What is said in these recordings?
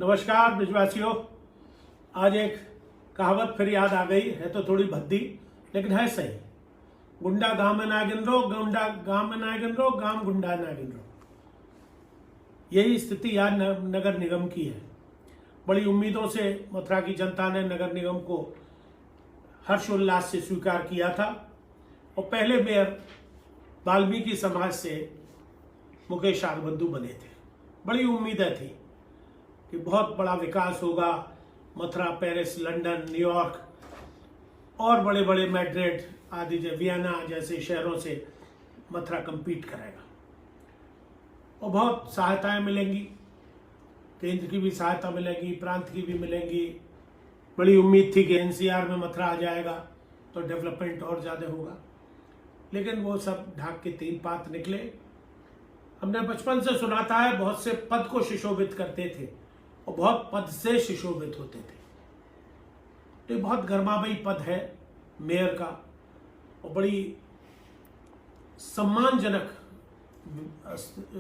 नमस्कार ब्रिजवासियों। आज एक कहावत फिर याद आ गई है, तो थोड़ी भद्दी लेकिन है सही। गुंडा गांव में ना गिन रो, गुंडा गांव में ना गिन रो, गांव गुंडा ना गिन रो। यही स्थिति आज नगर निगम की है। बड़ी उम्मीदों से मथुरा की जनता ने नगर निगम को हर्षोल्लास से स्वीकार किया था और पहले मेयर वाल्मीकि समाज से मुकेश आगबंधु बने थे। बड़ी उम्मीदें थी कि बहुत बड़ा विकास होगा, मथुरा, पेरिस, लंदन, न्यूयॉर्क और बड़े बड़े मैड्रिड आदि वियना जैसे शहरों से मथुरा compete करेगा और बहुत सहायताएं मिलेंगी, केंद्र की भी सहायता मिलेगी, प्रांत की भी मिलेंगी। बड़ी उम्मीद थी कि NCR में मथुरा आ जाएगा तो डेवलपमेंट और ज़्यादा होगा, लेकिन वो सब ढाक के तीन पात निकले। हमने बचपन से सुनाता है, बहुत से पद को सुशोभित करते थे और बहुत पद से सुशोभित होते थे। तो ये बहुत गर्मामयी पद है मेयर का और बड़ी सम्मानजनक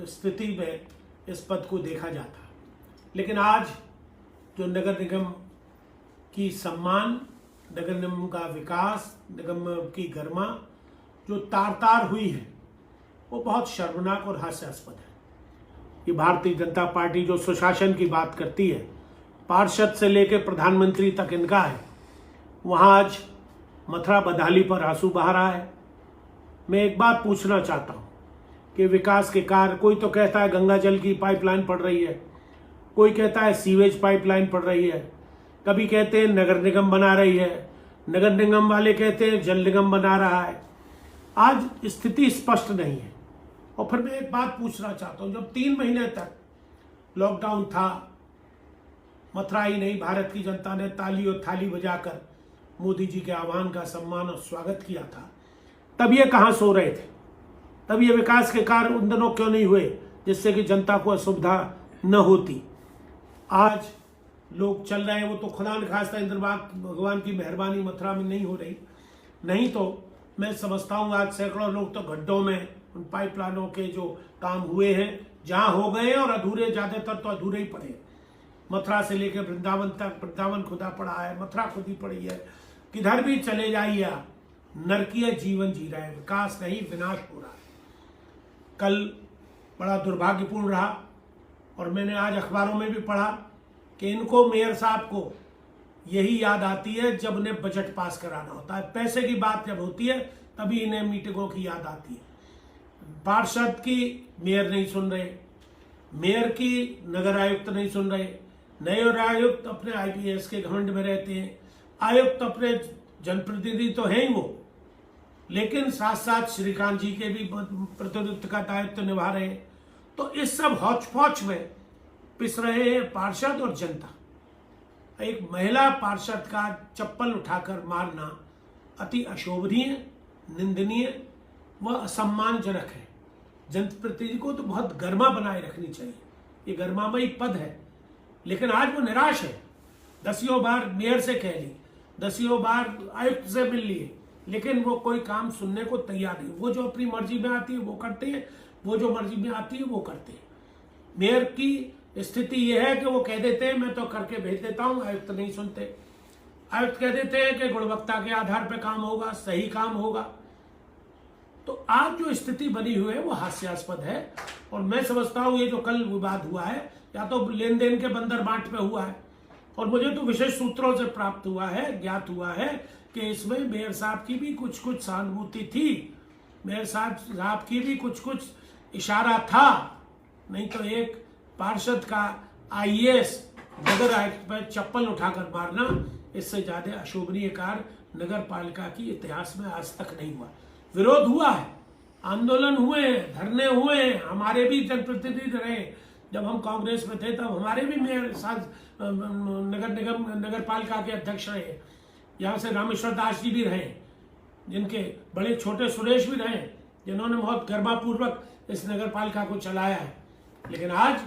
स्थिति में इस पद को देखा जाता। लेकिन आज जो नगर निगम की सम्मान, नगर निगम का विकास, निगम की गरिमा जो तार तार हुई है, वो बहुत शर्मनाक और हास्यास्पद है। ये भारतीय जनता पार्टी जो सुशासन की बात करती है, पार्षद से लेकर प्रधानमंत्री तक इनका है, वहाँ आज मथुरा बदहाली पर आंसू बहा रहा है। मैं एक बात पूछना चाहता हूँ कि विकास के कार्य, कोई तो कहता है गंगा जल की पाइपलाइन पड़ रही है, कोई कहता है सीवेज पाइपलाइन पड़ रही है, कभी कहते हैं नगर निगम बना रही है, नगर निगम वाले कहते हैं जल निगम बना रहा है। आज स्थिति स्पष्ट नहीं है। और फिर मैं एक बात पूछना चाहता हूँ, जब 3 महीने तक लॉकडाउन था, मथुरा ही नहीं भारत की जनता ने ताली और थाली बजाकर मोदी जी के आह्वान का सम्मान और स्वागत किया था, तब ये कहाँ सो रहे थे? तब ये विकास के कार्य उन दिनों क्यों नहीं हुए जिससे कि जनता को असुविधा न होती? आज लोग चल रहे हैं, वो तो खुदा न खास्ता इंद्रबाग भगवान की मेहरबानी मथुरा में नहीं हो रही। नहीं तो मैं समझता हूँ आज सैकड़ों लोग तो गड्ढों में उन पाइपलाइनों के जो काम हुए हैं, जहाँ हो गए और अधूरे, ज़्यादातर तो अधूरे ही पड़े। मथुरा से लेकर वृंदावन तक, वृंदावन खुदा पड़ा है, मथुरा खुदी पड़ी है। किधर भी चले जाइए, नरकीय जीवन जी रहे हैं, विकास नहीं विनाश हो रहा है। कल बड़ा दुर्भाग्यपूर्ण रहा और मैंने आज अखबारों में भी पढ़ा कि इनको, मेयर साहब को यही याद आती है जब उन्हें बजट पास कराना होता है। पैसे की बात जब होती है तभी इन्हें मीटिंगों की याद आती है। पार्षद की मेयर नहीं सुन रहे, मेयर की नगर आयुक्त नहीं सुन रहे, नए आयुक्त अपने IPS के घमंड में रहते हैं, आयुक्त अपने जनप्रतिनिधि तो हैं ही वो, लेकिन साथ साथ श्रीकांत जी के भी प्रतिनिधित्व का दायित्व निभा रहे हैं। तो इस सब हौच पौच में पिस रहे हैं पार्षद और जनता। एक महिला पार्षद का चप्पल उठाकर मारना अति अशोभनीय, निंदनीय व असम्मानजनक है। जनप्रतिनिधि को तो बहुत गरिमा बनाए रखनी चाहिए, ये गरिमामयी पद है। लेकिन आज वो निराश है। 10 बार मेयर से कह ली, 10 बार आयुक्त से मिल लिए, लेकिन वो कोई काम सुनने को तैयार नहीं। वो जो अपनी मर्जी में आती है वो करते हैं, वो जो मर्जी में आती है वो करते हैं। मेयर की स्थिति ये है कि वो कह देते हैं मैं तो करके भेज देता हूँ, आयुक्त नहीं सुनते। आयुक्त कह देते हैं कि गुणवत्ता के आधार पर काम होगा, सही काम होगा। तो आज जो स्थिति बनी हुई है वो हास्यास्पद है। और मैं समझता हूँ ये जो कल विवाद हुआ है, या तो लेन देन के बंदर बांट पे हुआ है, और मुझे तो विशेष सूत्रों से प्राप्त हुआ है, ज्ञात हुआ है कि इसमें मेयर साहब की भी कुछ कुछ सहानुभूति थी, मेयर साहब की भी कुछ कुछ इशारा था। नहीं तो एक पार्षद का IAS नगर आयुक्त पर चप्पल उठाकर मारना, इससे ज्यादा अशोभनीय कार्य नगर पालिका की इतिहास में आज तक नहीं हुआ। विरोध हुआ है, आंदोलन हुए हैं, धरने हुए हैं, हमारे भी जनप्रतिनिधि रहे। जब हम कांग्रेस में थे तब हमारे भी मेयर साथ नगर निगम, नगर पालिका के अध्यक्ष रहे। यहाँ से रामेश्वर दास जी भी रहे, जिनके बड़े छोटे सुरेश भी रहे, जिन्होंने बहुत गरिमापूर्वक इस नगर पालिका को चलाया है। लेकिन आज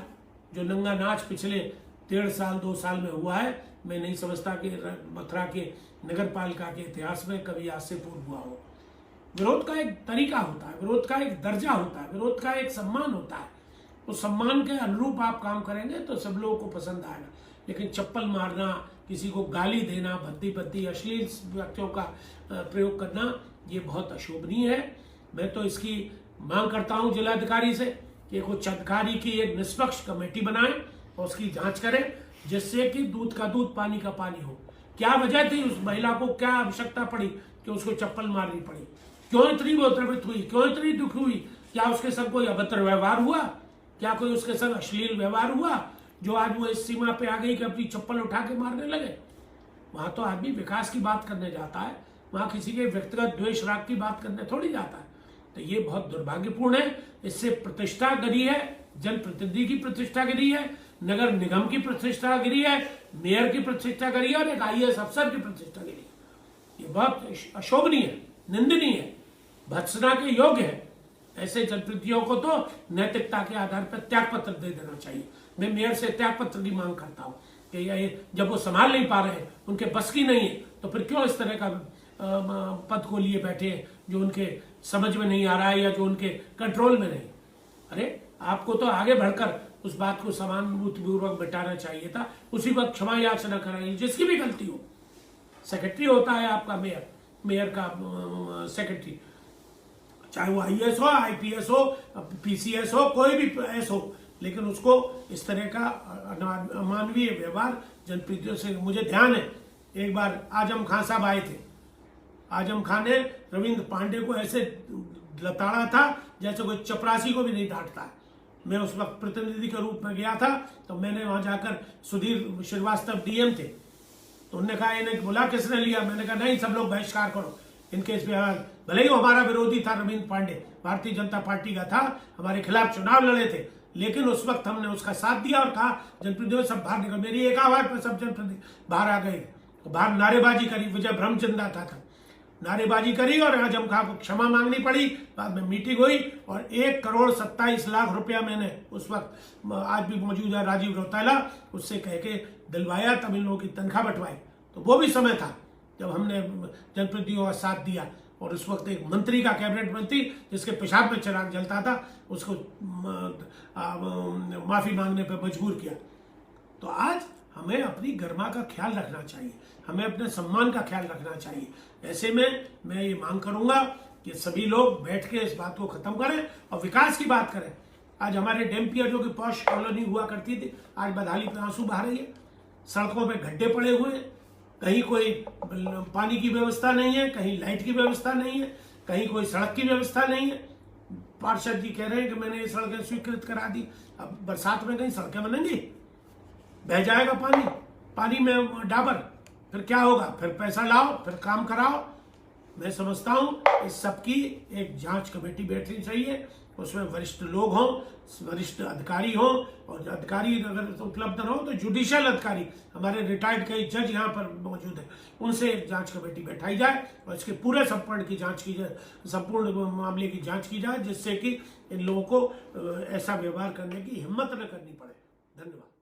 जो नंगा नाच पिछले 1.5 साल 2 साल में हुआ है, मैं नहीं समझता कि मथुरा के नगर पालिका के इतिहास में कभी आज से पूर्व हुआ हो। विरोध का एक तरीका होता है, विरोध का एक दर्जा होता है, विरोध का एक सम्मान होता है। उस सम्मान के अनुरूप आप काम करेंगे तो सब लोगों को पसंद आएगा। लेकिन चप्पल मारना, किसी को गाली देना, भद्दी भद्दी अश्लील वाक्यों का प्रयोग करना, ये बहुत अशोभनीय है। मैं तो इसकी मांग करता हूं जिलाधिकारी से कि उच्च अधिकारी की एक निष्पक्ष कमेटी बनाएं और उसकी जांच करें, जिससे कि दूध का दूध पानी का पानी हो। क्या वजह थी, उस महिला को क्या आवश्यकता पड़ी कि उसको चप्पल मारनी पड़ी? क्यों इतनी वो द्रवित हुई, क्यों इतनी दुखी हुई? क्या उसके संग कोई अभद्र व्यवहार हुआ? क्या कोई उसके संग अश्लील व्यवहार हुआ जो आज वो इस सीमा पे आ गई कि अपनी चप्पल उठा के मारने लगे? वहां तो आदमी विकास की बात करने जाता है, वहां किसी के व्यक्तिगत द्वेष राग की बात करने थोड़ी जाता है। तो ये बहुत दुर्भाग्यपूर्ण है। इससे प्रतिष्ठा गिरी है, जनप्रतिनिधि की प्रतिष्ठा गिरी है, नगर निगम की प्रतिष्ठा गिरी है, मेयर की प्रतिष्ठा गिरी है और एक IAS अफसर की प्रतिष्ठा गिरी है। ये बहुत अशोभनीय है, निंदनीय है, भत्सना के योग्य है। ऐसे जनप्रतिनिधियों को तो नैतिकता के आधार पर त्याग पत्र दे देना चाहिए। मैं मेयर से त्याग पत्र की मांग करता हूं कि जब वो संभाल नहीं पा रहे हैं, उनके बस की नहीं है, तो फिर क्यों इस तरह का पद को लिए बैठे हैं जो उनके समझ में नहीं आ रहा है या जो उनके कंट्रोल में नहीं। अरे आपको तो आगे बढ़कर उस बात को समानुभूतिपूर्वक बिटाना चाहिए था, उसी वक्त क्षमा याचना कराइए जिसकी भी गलती हो। सेक्रेटरी होता है आपका मेयर का सेक्रेटरी, चाहे वो IAS हो, IPS हो, PCS हो, कोई भी एस हो, लेकिन उसको इस तरह का अमानवीय व्यवहार जनप्रतिनिधियों से, मुझे ध्यान है एक बार आजम खान साहब आए थे, आजम खान ने रविंद्र पांडे को ऐसे लताड़ा था जैसे कोई चपरासी को भी नहीं डांटता। मैं उस वक्त प्रतिनिधि के रूप में गया था, तो मैंने वहां जाकर, सुधीर श्रीवास्तव DM थे, तो उन्होंने कहा इन्हें बुला किसने लिया? मैंने कहा नहीं, सब लोग बहिष्कार करो इनके इस व्यवहार। भले ही हमारा विरोधी था, रविंद्र पांडे भारतीय जनता पार्टी का था, हमारे खिलाफ चुनाव लड़े थे, लेकिन उस वक्त हमने उसका साथ दिया और कहा जनप्रतिनिधियों सब बाहर निकल। मेरी एक आवाज पर सब जनप्रतिनिधि बाहर आ गए, बाहर नारेबाजी करी, विजय ब्रह्मचंदा था, नारेबाजी करी और आजम खान को क्षमा मांगनी पड़ी। बाद में मीटिंग हुई और 1,27,00,000 रुपया मैंने उस वक्त, आज भी मौजूद है राजीव रौतेला, उससे कह के दिलवाया, तमिल लोगों की तनख्वाह बंटवाई। तो वो भी समय था जब हमने जनप्रतिनिधियों का साथ दिया। और उस वक्त एक मंत्री का, कैबिनेट मंत्री जिसके पेशाब में चिराग जलता था, उसको माफी मांगने पर मजबूर किया। तो आज हमें अपनी गरिमा का ख्याल रखना चाहिए, हमें अपने सम्मान का ख्याल रखना चाहिए। ऐसे में मैं ये मांग करूंगा कि सभी लोग बैठ के इस बात को खत्म करें और विकास की बात करें। आज हमारे डैम्पियर जो कि पॉश कॉलोनी हुआ करती थी, आज बदहाली पे आंसू बहा रही है, सड़कों पे गड्ढे पड़े हुए हैं, कहीं कोई पानी की व्यवस्था नहीं है, कहीं लाइट की व्यवस्था नहीं है, कहीं कोई सड़क की व्यवस्था नहीं है। पार्षद जी कह रहे हैं कि मैंने ये सड़कें स्वीकृत करा दी, अब बरसात में कहीं सड़कें बनेंगी, बह जाएगा पानी में डाबर, फिर क्या होगा? फिर पैसा लाओ, फिर काम कराओ। मैं समझता हूं इस सब की एक जांच कमेटी बैठनी चाहिए, उसमें वरिष्ठ लोग हों, वरिष्ठ अधिकारी हों, और अधिकारी अगर उपलब्ध न हो तो जुडिशियल अधिकारी, हमारे रिटायर्ड कई जज यहाँ पर मौजूद है, उनसे एक जांच कमेटी बैठाई जाए और इसके पूरे संपूर्ण की जांच की जाए, संपूर्ण मामले की जांच की जाए, जिससे कि इन लोगों को ऐसा व्यवहार करने की हिम्मत न करनी पड़े। धन्यवाद।